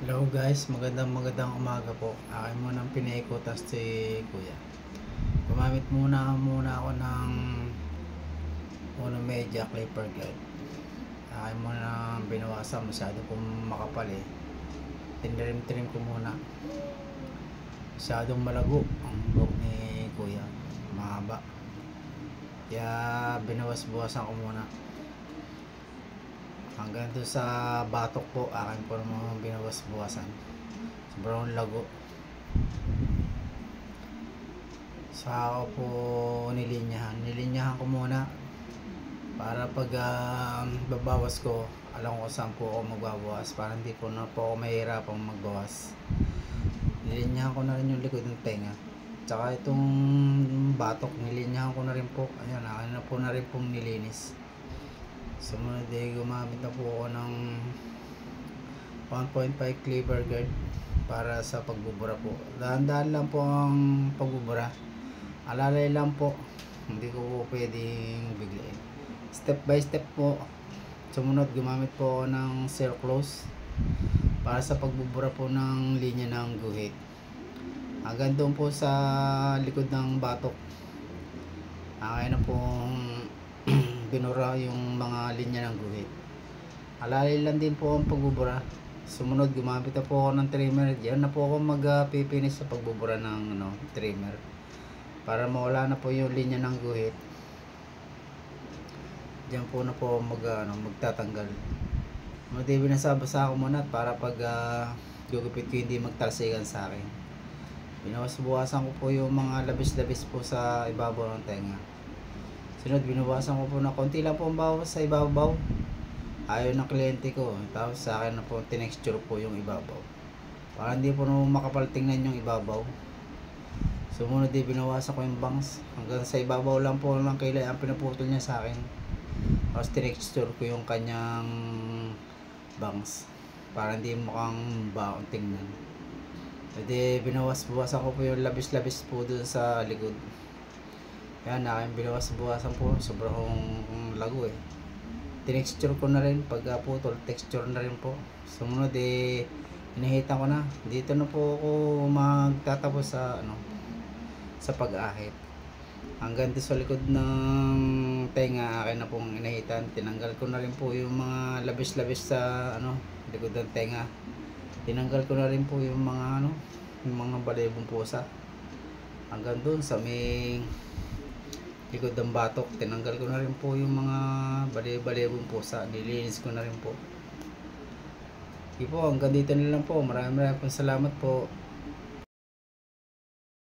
Hello guys, magandang umaga po. Akin mo nang pinaikutas si Kuya. Gumamit muna ako ng Uno Media Clipper Guide. Akin mo nang binawasan, masyado pong makapal eh. Tinirim-trim ko muna. Masyadong malago ang buhok ni Kuya. Mahaba. Kaya binawas-bawasan ko muna. Hanggang doon sa batok po, akin po naman binawas-bawasan. Sobrang lago. Saka ako po nilinyahan ko muna para pag babawas ko, alam ko saan po ako magbabawas para hindi po na po ako mahirapang magbawas. Nilinyahan ko na rin yung likod ng tenga, tsaka itong batok nilinyahan ko na rin po. Ayan, akin na po na rin pong nilinis. Sumunod gumamit na po ako ng 1.5 cleaver guard para sa pagbubura po. Dahan-dahan lang po ang pagbubura, alalay lang po, hindi ko po pwedeng biglain. Step by step po. Sumunod gumamit po ako ng zero close para sa pagbubura po ng linya ng guhit hanggang doon po sa likod ng batok. Akin na pong binura yung mga linya ng guhit. Alalay lang din po ang pagbubura. Sumunod gumamit na po ako ng trimmer. Diyan na po ako magpipinish sa pagbubura ng trimmer para mawala na po yung linya ng guhit. Diyan po na po magtatanggal. Hindi binasabasa ako muna para pag gugupit ko hindi magtalsikan sa akin. Binawas-buwasan ko po yung mga labis-labis po sa ibabaw ng tenga. Sunod binawasan ko po na konti lang po ang bawas sa ibabaw. Ayaw ng kliyente ko, tapos sa akin na po tinexture po yung ibabaw para hindi po naman makapal tingnan yung ibabaw. Sumunod binawasan ko yung bangs hanggang sa ibabaw lang po ng kilay ang pinaputol niya sa akin. Tapos tinexture ko yung kanyang bangs para hindi mukhang baon tingnan. Pwede binawas-buwasan ko po yung labis-labis po dun sa likod. Yan, aking binawas-buwasan po, sobrang lago eh. Tinexture ko na rin pag putol, texture na rin po. Sumunod inihitan ko na. Dito na po ako magtatapos sa pag-ahit. Hanggang dito sa likod ng tenga, akin na pong inahitan. Tinanggal ko na rin po yung mga labis-labis sa likod ng tenga. Tinanggal ko na rin po yung mga yung mga balibong pusa. Hanggang doon sa may likod ng batok, tinanggal ko na rin po yung mga balibong pusa. Nilinis ko na rin po. Hanggang dito na lang po. Maraming pong salamat po.